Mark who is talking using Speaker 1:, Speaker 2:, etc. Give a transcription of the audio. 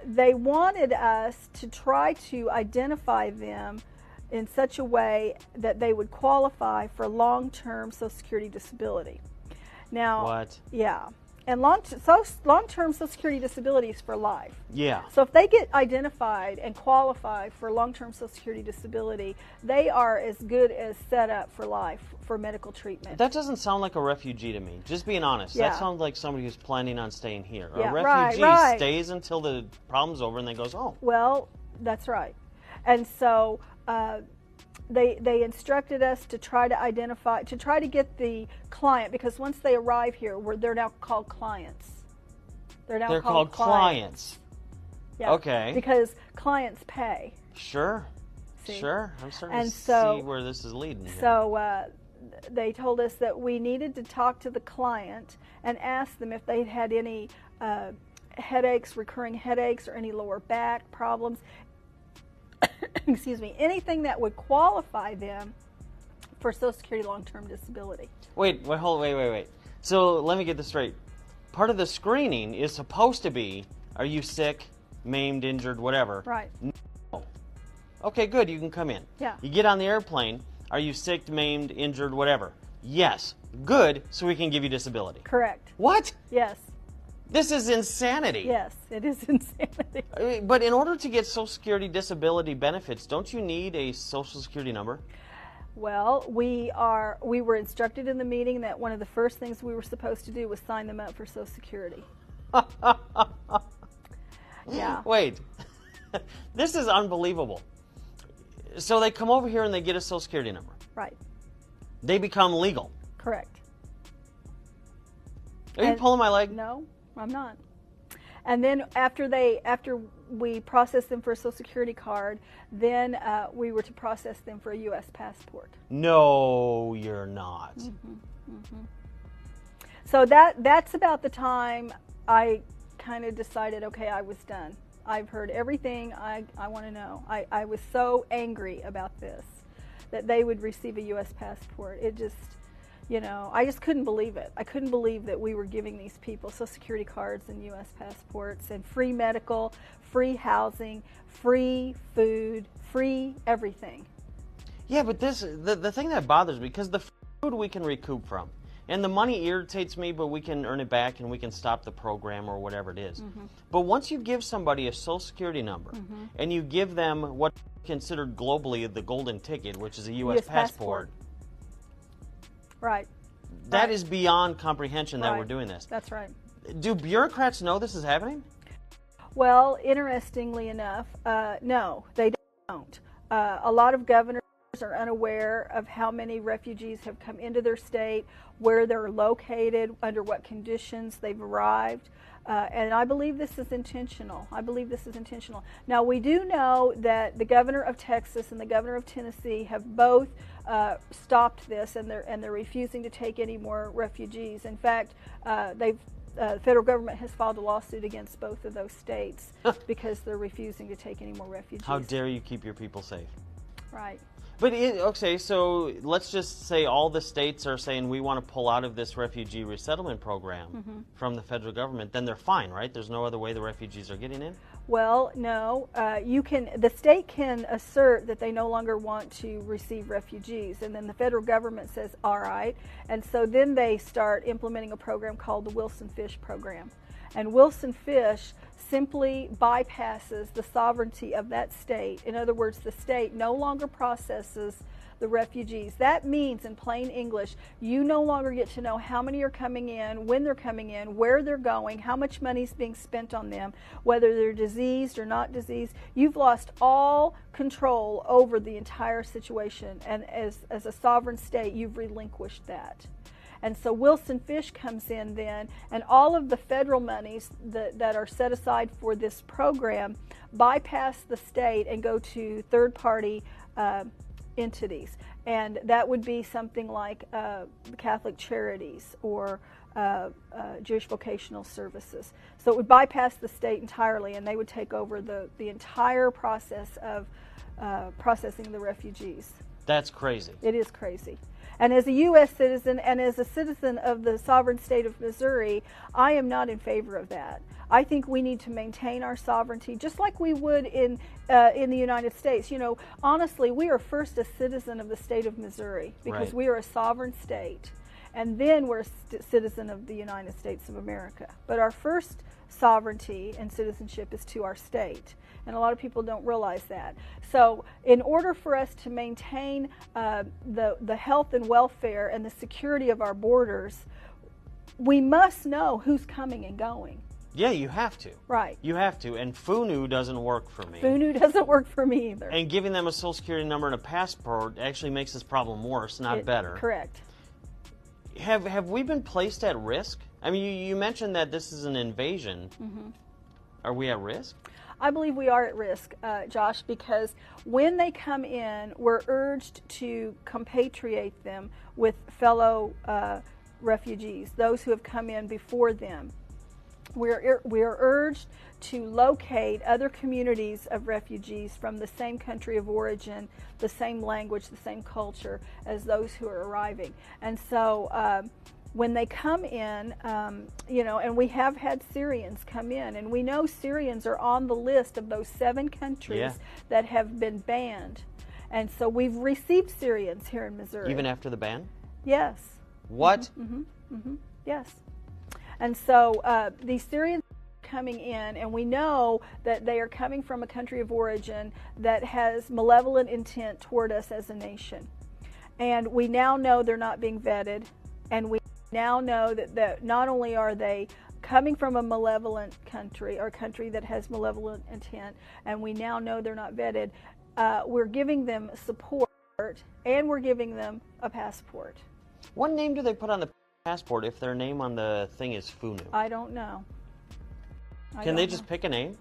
Speaker 1: they wanted us to try to identify them in such a way that they would qualify for long-term Social Security disability. Now,
Speaker 2: What?
Speaker 1: Yeah. And long-term Social Security disability is for life.
Speaker 2: Yeah.
Speaker 1: So if they get identified and qualify for long-term Social Security disability, they are as good as set up for life for medical treatment.
Speaker 2: That doesn't sound like a refugee to me. Just being honest.
Speaker 1: Yeah.
Speaker 2: That sounds like somebody who's planning on staying here.
Speaker 1: Yeah,
Speaker 2: A refugee
Speaker 1: right.
Speaker 2: stays until the problem's over and then goes home.
Speaker 1: Well, that's right. And so they instructed us to try to identify, to try to get the client, because once they arrive here, they're now called clients.
Speaker 2: They're called clients.
Speaker 1: Yeah.
Speaker 2: Okay.
Speaker 1: Because clients pay.
Speaker 2: Sure.
Speaker 1: See?
Speaker 2: Sure. I'm starting
Speaker 1: And
Speaker 2: to
Speaker 1: so-
Speaker 2: see where this is leading here.
Speaker 1: So they told us that we needed to talk to the client and ask them if they had any headaches, recurring headaches, or any lower back problems. Excuse me, anything that would qualify them for Social Security long-term disability.
Speaker 2: Wait. So let me get this straight. Part of the screening is supposed to be, are you sick, maimed, injured, whatever?
Speaker 1: Right.
Speaker 2: No. Okay, good, you can come in.
Speaker 1: Yeah.
Speaker 2: You get on the airplane, are you sick, maimed, injured, whatever? Yes. Good, so we can give you disability.
Speaker 1: Correct.
Speaker 2: What?
Speaker 1: Yes.
Speaker 2: This is insanity.
Speaker 1: Yes, it is insanity.
Speaker 2: I mean, but in order to get Social Security disability benefits, don't you need a Social Security number?
Speaker 1: Well, we were instructed in the meeting that one of the first things we were supposed to do was sign them up for Social Security. Yeah.
Speaker 2: Wait. This is unbelievable. So they come over here and they get a Social Security number.
Speaker 1: Right.
Speaker 2: They become legal.
Speaker 1: Correct.
Speaker 2: Are you pulling my leg?
Speaker 1: No, I'm not. And then after we processed them for a Social Security card, then we were to process them for a U.S. passport.
Speaker 2: No, you're not.
Speaker 1: So that's about the time I kind of decided, okay, I was done. I've heard everything I want to know. I was so angry about this, that they would receive a U.S. passport. It just, I just couldn't believe it. I couldn't believe that we were giving these people Social Security cards and U.S. passports and free medical, free housing, free food, free everything.
Speaker 2: Yeah, but the thing that bothers me, because the food we can recoup from, and the money irritates me, but we can earn it back and we can stop the program or whatever it is. But once you give somebody a Social Security number and you give them what's considered globally the golden ticket, which is a U.S. passport,
Speaker 1: right?
Speaker 2: That is beyond comprehension that we're doing this.
Speaker 1: That's right.
Speaker 2: Do bureaucrats know this is happening?
Speaker 1: Well, interestingly enough, no, they don't. A lot of governors are unaware of how many refugees have come into their state, where they're located, under what conditions they've arrived. And I believe this is intentional. Now, we do know that the governor of Texas and the governor of Tennessee have both stopped this, and they're refusing to take any more refugees. In fact, the federal government has filed a lawsuit against both of those states because they're refusing to take any more refugees.
Speaker 2: How dare you keep your people safe?
Speaker 1: Right.
Speaker 2: But, okay, so let's just say all the states are saying we want to pull out of this refugee resettlement program from the federal government. Then they're fine, right? There's no other way the refugees are getting in?
Speaker 1: Well, no. The state can assert that they no longer want to receive refugees, and then the federal government says, all right. And so then they start implementing a program called the Wilson Fish program. And Wilson Fish simply bypasses the sovereignty of that state. In other words, the state no longer processes the refugees. That means, in plain English, you no longer get to know how many are coming in, when they're coming in, where they're going, how much money is being spent on them, whether they're diseased or not diseased. You've lost all control over the entire situation, and as a sovereign state, you've relinquished that. And so Wilson Fish comes in then, and all of the federal monies that are set aside for this program bypass the state and go to third-party entities. And that would be something like Catholic Charities or Jewish Vocational Services. So it would bypass the state entirely, and they would take over the entire process of processing the refugees.
Speaker 2: That's crazy.
Speaker 1: It is crazy. And as a U.S. citizen and as a citizen of the sovereign state of Missouri, I am not in favor of that. I think we need to maintain our sovereignty, just like we would in the United States. You know, honestly, we are first a citizen of the state of Missouri because
Speaker 2: Right.
Speaker 1: we are a sovereign state, and then we're a citizen of the United States of America. But our first sovereignty and citizenship is to our state, and a lot of people don't realize that. So in order for us to maintain the health and welfare and the security of our borders, we must know who's coming and going.
Speaker 2: Yeah, you have to.
Speaker 1: Right.
Speaker 2: You have to. And FUNU doesn't work for me.
Speaker 1: FUNU doesn't work for me either.
Speaker 2: And giving them a social security number and a passport actually makes this problem worse, not better.
Speaker 1: Correct.
Speaker 2: Have we been placed at risk? I mean, you mentioned that this is an invasion.
Speaker 1: Mm-hmm.
Speaker 2: Are we at risk?
Speaker 1: I believe we are at risk, Josh, because when they come in, we're urged to compatriate them with fellow refugees, those who have come in before them. We are urged to locate other communities of refugees from the same country of origin, the same language, the same culture as those who are arriving. And so when they come in, you know, and we have had Syrians come in, and we know Syrians are on the list of those 7 countries that have been banned. And so we've received Syrians here in Missouri.
Speaker 2: Even after the ban?
Speaker 1: Yes.
Speaker 2: What?
Speaker 1: Yes. And so these Syrians are coming in, and we know that they are coming from a country of origin that has malevolent intent toward us as a nation. And we now know they're not being vetted, and we now know that not only are they coming from a malevolent country, or a country that has malevolent intent, and we now know they're not vetted, we're giving them support, and we're giving them a passport.
Speaker 2: What name do they put on the passport if their name on the thing is FUNU?
Speaker 1: I don't know.
Speaker 2: Can they just pick a name?